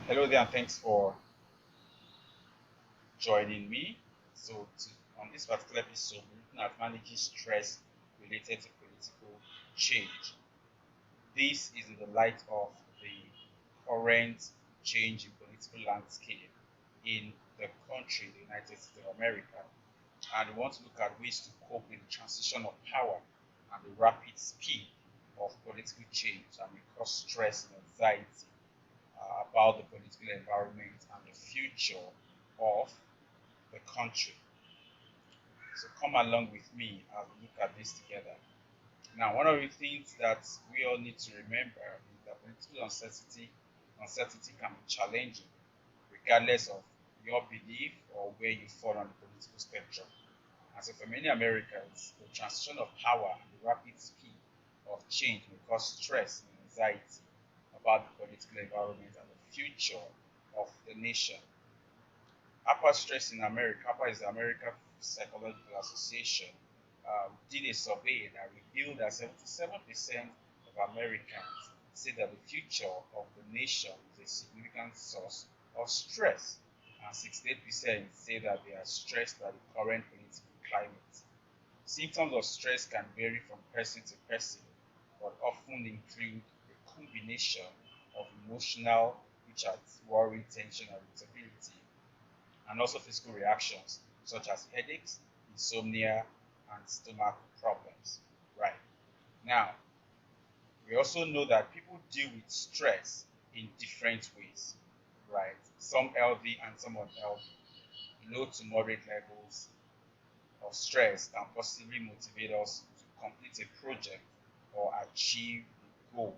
Hello there, and thanks for joining me. On this particular episode, we're looking at managing stress related to political change. This is in the light of the current change in political landscape in the country, the United States of America. And we want to look at ways to cope with the transition of power and the rapid speed of political change and may cause stress and anxiety about the political environment and the future of the country. So come along with me as we look at this together. Now, one of the things that we all need to remember is that political uncertainty can be challenging, regardless of your belief or where you fall on the political spectrum. And so for many Americans, the transition of power and the rapid speed of change may cause stress and anxiety about the political environment and the future of the nation. APA Stress in America, APA is the American Psychological Association, did a survey that revealed that 77% of Americans say that the future of the nation is a significant source of stress, and 68% say that they are stressed by the current political climate. Symptoms of stress can vary from person to person, but often include a combination of emotional, which are worry, tension, and irritability, and also physical reactions such as headaches, insomnia, and stomach problems. Right. Now, we also know that people deal with stress in different ways. Right. Some healthy and some unhealthy. Low to moderate levels of stress can possibly motivate us to complete a project or achieve a goal.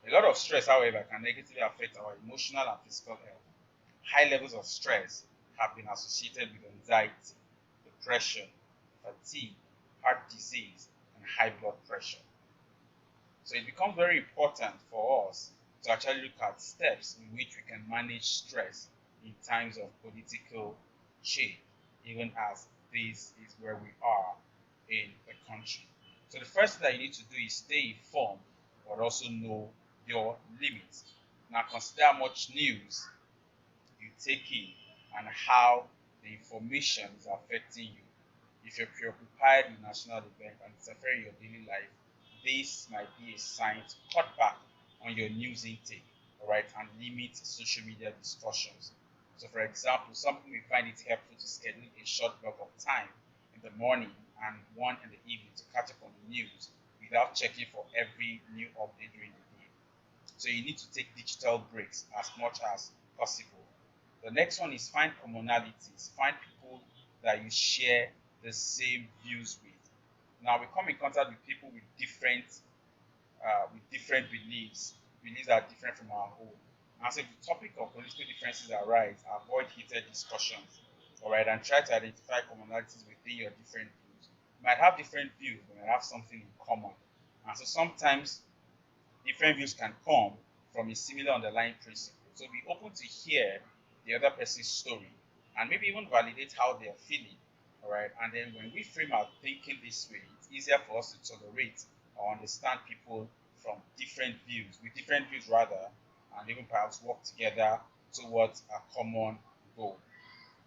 A lot of stress, however, can negatively affect our emotional and physical health. High levels of stress have been associated with anxiety, depression, fatigue, heart disease, and high blood pressure. So it becomes very important for us to actually look at steps in which we can manage stress in times of political change, even as this is where we are in the country. So the first thing that you need to do is stay informed, but also know your limits. Now consider how much news you take in and how the information is affecting you. If you're preoccupied with national events and it's affecting your daily life, this might be a sign to cut back on your news intake, all right, and limit social media discussions. So, for example, some people may find it helpful to schedule a short block of time in the morning and one in the evening to catch up on the news without checking for every new update during the day. So, you need to take digital breaks as much as possible. The next one is find commonalities. Find people that you share the same views with. Now we come in contact with people with different beliefs that are different from our own. And so if the topic of political differences arise, avoid heated discussions. Alright, and try to identify commonalities within your different views. You might have different views, but you might have something in common. And so sometimes different views can come from a similar underlying principle. So be open to hear the other person's story and maybe even validate how they are feeling. All right. And then when we frame our thinking this way, it's easier for us to tolerate or understand people from with different views rather, and even perhaps work together towards a common goal.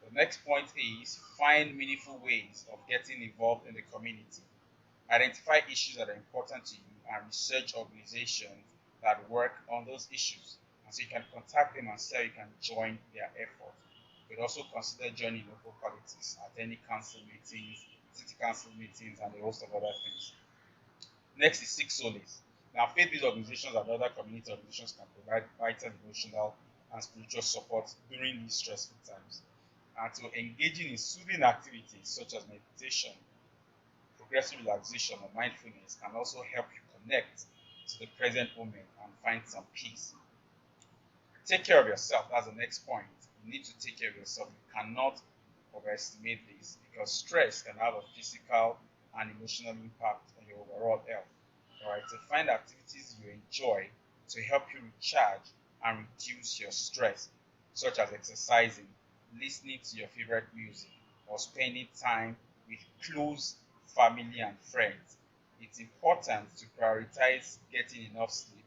The next point is find meaningful ways of getting involved in the community. Identify issues that are important to you and research organizations that work on those issues. And so you can contact them and see how you can join their effort. You could also consider joining local politics, attending council meetings, city council meetings, and a host of other things. Next is seek solace. Now, faith-based organizations and other community organizations can provide vital emotional and spiritual support during these stressful times. And so engaging in soothing activities such as meditation, progressive relaxation, or mindfulness can also help you connect to the present moment and find some peace. Take care of yourself. That's the next point. You need to take care of yourself. You cannot overestimate this because stress can have a physical and emotional impact on your overall health. All right, so find activities you enjoy to help you recharge and reduce your stress, such as exercising, listening to your favorite music, or spending time with close family and friends. It's important to prioritize getting enough sleep,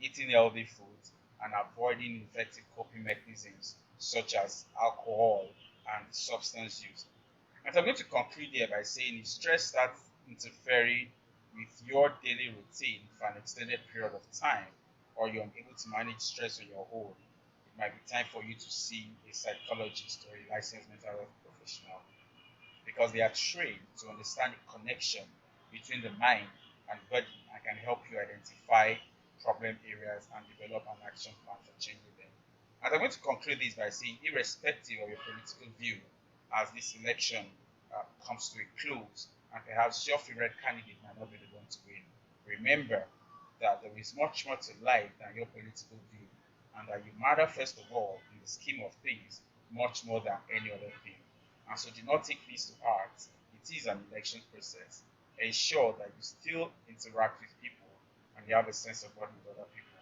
eating healthy foods, and avoiding effective coping mechanisms such as alcohol and substance use. And I'm going to conclude here by saying if stress starts interfering with your daily routine for an extended period of time, or you're unable to manage stress on your own, it might be time for you to see a psychologist or a licensed mental health professional, because they are trained to understand the connection between the mind and body and can help you identify problem areas and develop an action plan for changing them. And I'm going to conclude this by saying, irrespective of your political view, as this election comes to a close, and perhaps your favorite candidate might not be the one to win, remember that there is much more to life than your political view, and that you matter first of all in the scheme of things, much more than any other thing. And so do not take this to heart. It is an election process. Ensure that you still interact with people and you have a sense of bonding with other people.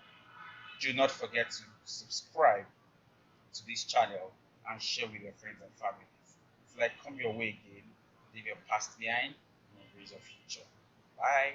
Do not forget to subscribe to this channel and share with your friends and families. It's like come your way again, leave your past behind, and embrace your future. Bye.